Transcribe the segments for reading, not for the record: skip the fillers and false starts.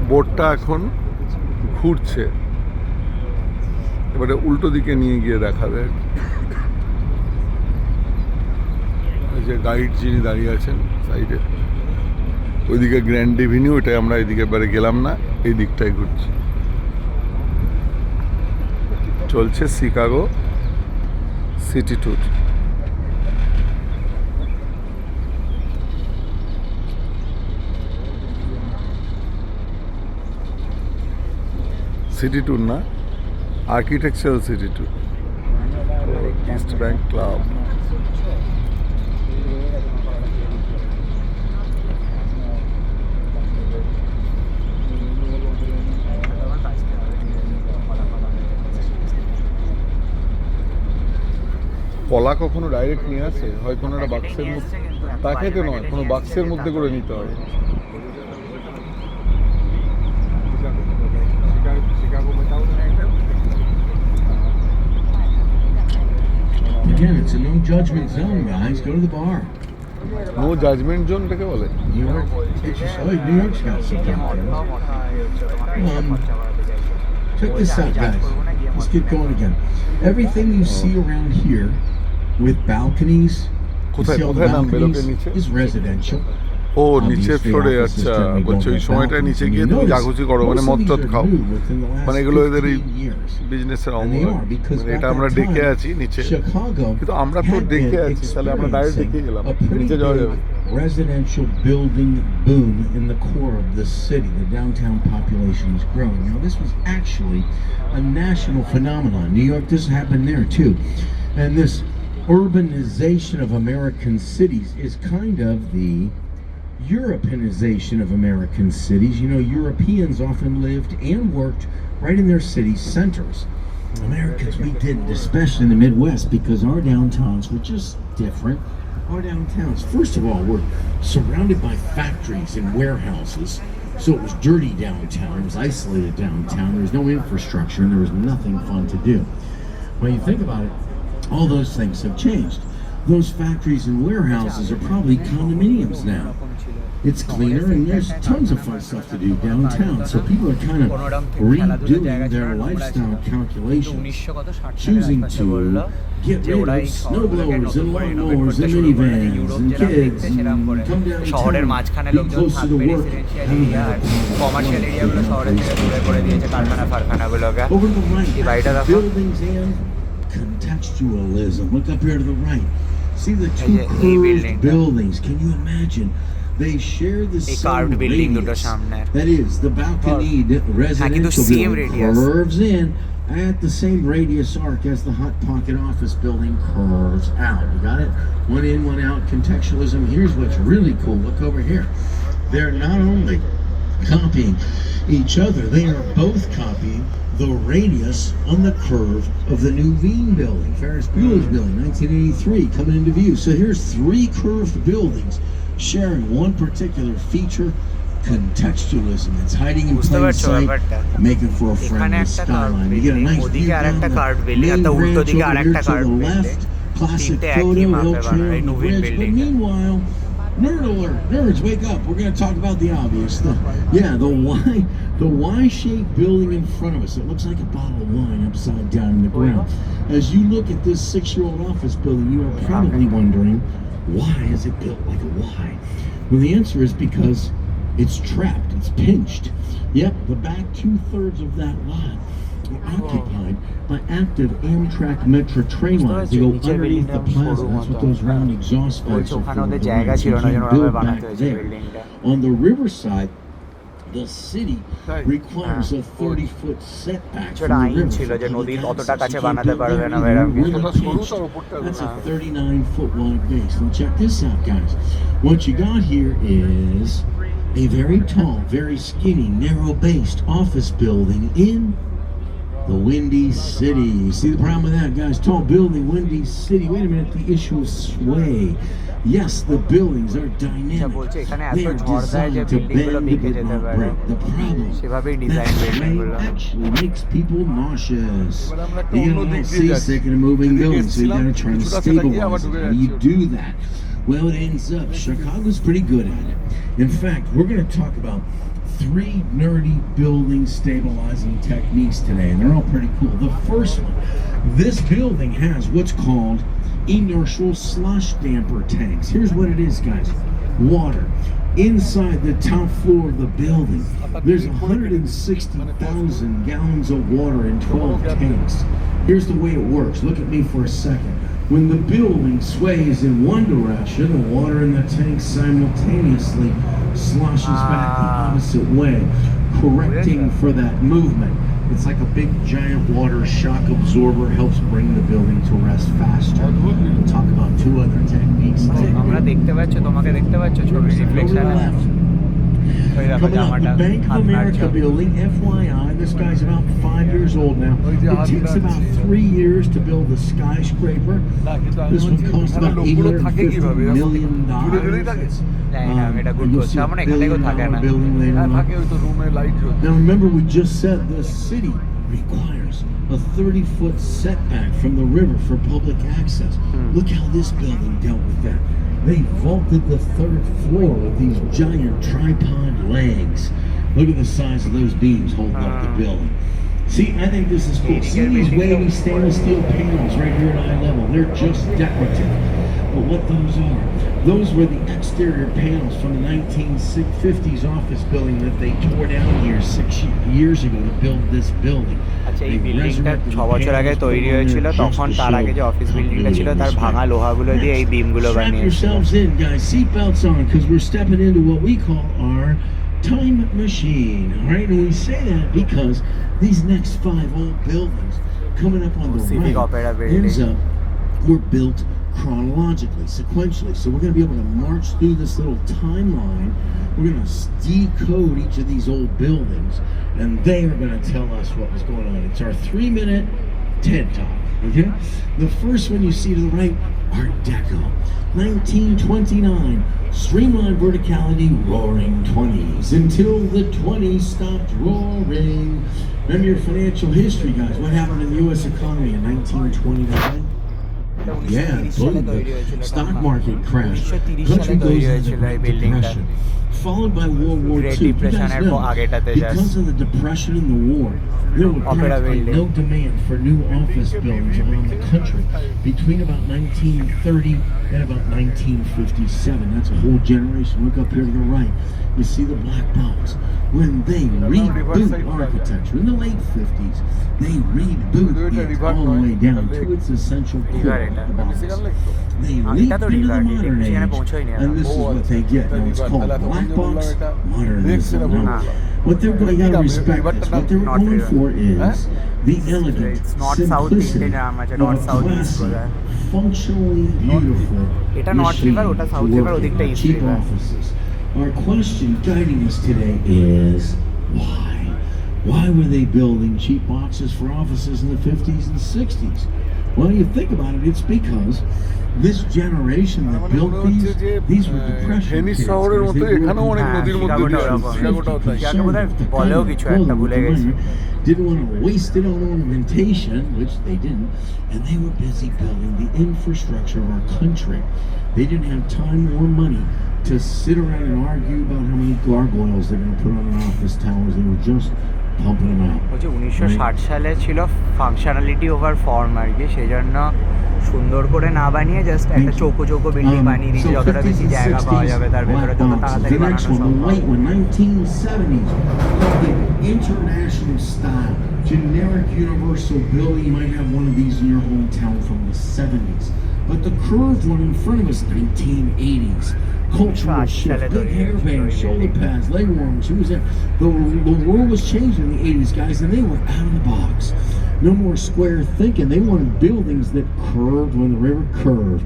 বোটটা এখন ঘুরছে, এবারে উল্টো দিকে নিয়ে গিয়ে দেখাবে। এই যে গাইড যিনি দাঁড়িয়ে আছেন সাইডে, ওইদিকে গ্র্যান্ড এভিনিউ, এটাই আমরা এদিকে এবারে গেলাম না, এই দিকটায় ঘুরছি। চলছে Chicago city tour. City tour না, architectural city tour, East Bank Club. কলা কখনো ডাইরেক্ট নিয়ে আসে, হয় কোনো একটা বাক্সের মধ্যে, প্যাকেটে নয়, কোনো বাক্সের মধ্যে করে নিতে হয়। Again, it's a no judgment zone, guys. Go to the bar. No judgement zone কাকে বলে? New York, New York's got some downtown. Check this out, guys. Let's get going again. Everything you see around here with balconies, you see all the balconies, is residential. ও নিচের ফ্লোরে, আচ্ছা বলছে ওই সময়টা নিচে গিয়ে তুমি জাগুজি করো, মানে মদ টদ খাও, মানে এগুলো এদের এই বিজনেসের অঙ্গ। মানে এটা আমরা ডেকে আছি নিচে, কিন্তু আমরা তো ডেকে আছি, তাহলে আমরা ডাইরেক্ট দেখে গেলাম, নিচে যাওয়া যাবে। Residential building boom in the core of the city. The downtown population is growing. Now, this was actually a national phenomenon. New York, this happened there too. And this urbanization of American cities is kind of the Europeanization of American cities. You know, Europeans often lived and worked right in their city centers. Americans, we didn't, especially in the Midwest, because our downtowns were just different. Our downtowns, first of all, were surrounded by factories and warehouses. So it was dirty downtown, it was isolated downtown, there was no infrastructure, and there was nothing fun to do. When you think about it, all those things have changed. Those factories and warehouses are probably condominiums now. It's cleaner and there's tons of fun stuff to do downtown. So people are kind of redoing their lifestyle calculations, choosing to get rid of snowblowers and lawnmowers and minivans and kids and come downtown, be close to the work. Over to the right, buildings and contextualism. Look up here to the right. See the two curved buildings. Can you imagine? They share the same radius. That is, the balconied residential building curves in at the same radius arc as the Hot Pocket office building curves out. You got it? One in, one out, contextualism. Here's what's really cool. Look over here. They're not only copying each other, they are both copying the radius on the curve of the new Veen building, Ferris Bueller's building, 1983, coming into view. So here's three curved buildings sharing one particular feature, contextualism. It's hiding in plain sight, making for a friendly skyline. You get a nice view down the main branch over here to the left, classic photo, little trail on the bridge. But meanwhile, nerd alert! Nerds, wake up! We're going to talk about the obvious. The Y-shaped building in front of us. It looks like a bottle of wine upside down in the ground. As you look at this 6-year-old office building, you are probably wondering, why is it built like a Y? Well, the answer is because it's trapped, it's pinched. Yep, the back 2/3 of that lot are occupied by active Amtrak Metra train lines. They go underneath the plaza. That's what those round exhaust pipes are for. You can't build back there. On the riverside, the city requires a 30-foot setback from the river. That's a 39-foot wide base. Now check this out, guys. What you got here is a very tall, very skinny, narrow-based office building in the Windy City. See the problem with that, guys? Tall building, Windy City. Wait a minute, the issue is sway. Yes, the buildings are dynamic. They are designed to bend but not break. The problem, that sway actually makes people nauseous. You get a little seasick in a moving building, so you gotta try to stabilize it. How do you do that? Well, it ends up Chicago's pretty good at it. In fact, we're going to talk about 3 nerdy building stabilizing techniques today, and they're all pretty cool. The first one, this building has what's called inertial slush damper tanks. Here's what it is, guys. Water. Inside the top floor of the building, there's 160,000 gallons of water in 12 tanks. Here's the way it works. Look at me for a second. When the building sways in one direction, the water in the tank simultaneously sloshes back the opposite way, correcting for that movement. It's like a big giant water shock absorber, helps bring the building to rest faster. We'll talk about 2 other techniques. আমরা দেখতে পাচ্ছ, তোমাকে দেখতে পাচ্ছ ছবি reflection Coming up, the Bank of America building, FYI, this guy's about 5 years old now. It takes about 3 years to build a skyscraper. This one cost about $850 million. Building later on. Now remember, we just said the city requires a 30-foot setback from the river for public access. Look how this building dealt with that. They vaulted the 3rd floor with these giant tripod legs. Look at the size of those beams holding up the building. See, I think this is cool. See these wavy stainless steel panels right here at eye level? They're just decorative. But what those were the exterior panels from the 1950s office building that they tore down here 6 years ago to build this building. আচ্ছা, এই বিল্ডিংটা 6 বছর আগে তৈরি হয়েছিল, তখন তার আগে যে অফিস বিল্ডিংটা ছিল তার ভাঙা লোহাগুলো দিয়ে এই বিমগুলো বানিয়েছিল। Yourselves in, guys. Seatbelts on, because we're stepping into what we call our time machine. All right, and we say that because these next 5 old buildings coming up on the Civic Opera building ends up were built chronologically, sequentially. So we're going to be able to march through this little timeline. We're going to decode each of these old buildings, and they are going to tell us what was going on. It's our 3-minute TED Talk, okay? The first one you see to the right, Art Deco. 1929, streamlined verticality, roaring 20s, until the 20s stopped roaring. Remember your financial history, guys. What happened in the U.S. economy in 1929? Yeah, boom, the stock market crashed. Country goes into the Great Depression, followed by World War II. You guys know, because of the depression and the war, there was practically no demand for new office buildings around the country between about 1930 and about 1957. That's a whole generation. Look up here to the right. You see the black box. When they reboot architecture in the late 50s, they reboot it all the way down to its essential core. They leap into the modern age, and this is what they get. Now it's called black box modernism. Now, what they're going to respect this. What they're going for is the elegant simplicity of a classy, functionally beautiful machine to work in cheap offices. Our question guiding us today is why? Why were they building cheap boxes for offices in the 50s and 60s? Well, you think about it, it's because this generation that built these were depression kids. Didn't want to waste it on ornamentation, which they didn't, and they were busy building the infrastructure of our country. They didn't have time or money to sit around and argue about how many gargoyles they're going to put on their office towers. They were just pumping them out. 1960 সালে ছিল functionality over form আর কি, সেই জন্য সুন্দর করে না বানিয়ে just একটা চৌকো চৌকো বিল্ডিং বানিয়ে দিয়েছে, যতটা বেশি জায়গা পাওয়া যাবে তার ভেতরে তত তাড়াতাড়ি বানানো সম্ভব। 1970s, the international style, generic universal building. You might have one of these in your hometown from the 70s. But the curved one in front of us, 1980s. Cultural shift, big hairbands, shoulder pads, leg warmers. Who was that? The world was changing in the 80s, guys, and they were out of the box. No more square thinking. They wanted buildings that curved when the river curved.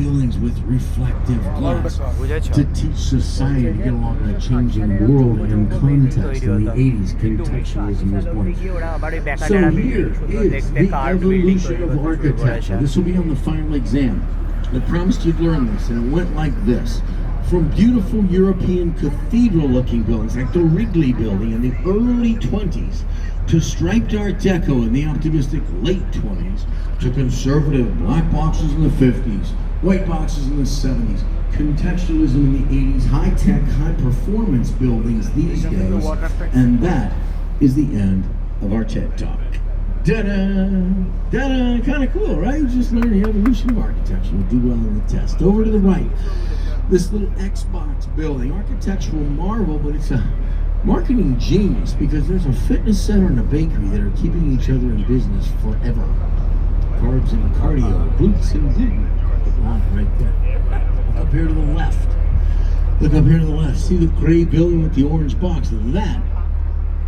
Buildings with reflective glass to teach society to get along in a changing world and context. In the 80s, contextualism was born. So here is the evolution of architecture. This will be on the final exam. I promised you'd learn this, and it went like this. From beautiful European cathedral-looking buildings like the Wrigley Building in the early 20s, to striped Art Deco in the optimistic late 20s, to conservative black boxes in the 50s, white boxes in the 70s, contextualism in the 80s, high-tech, high-performance buildings these days, and that is the end of our TED Talk. Da-da! Da-da! Kind of cool, right? You just learned the evolution of architecture. We'll do well in the test. Over to the right, this little Xbox building, architectural marvel, but it's a marketing genius because there's a fitness center and a bakery that are keeping each other in business forever. Carbs and cardio, glutes and gluten. On right there. Look up here to the left. Look up here to the left. See the gray building with the orange box? That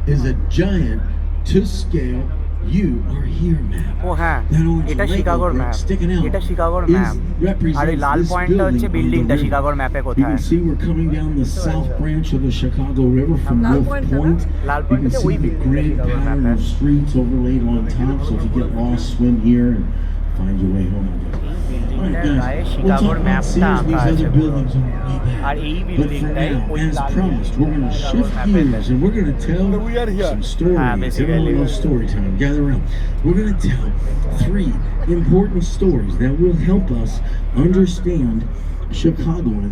is a giant to-scale You Are Here map. ও হ্যাঁ, That orange এটা Lego শিকাগোর brick map, sticking out এটা শিকাগোর is- map. represents আর এই লাল this পয়েন্টটা হচ্ছে building on বিল্ডিংটা the river. শিকাগোর ম্যাপে You কোথায়। can see we're coming down the south branch of the Chicago River from Lal Wolf Point, Point. Lal You Point can is see ওই the building grid Chicago pattern map. of streets overlaid on top, so if you get lost, swim here and find your way home. All right, এটার guys, গায়ে we'll শিকাগোর talk about ম্যাপটা Sears, আঁকা these আছে other পুরো। buildings on our way back. আর এই But for বিল্ডিংটাই now, ওই as Lal promised, we're going to শিকাগোর shift ম্যাপের gears and we're going to tell We are here. some stories. basically. Everyone loves story time. Gather around. We're going to tell 3 important stories that will help us understand Chicago and its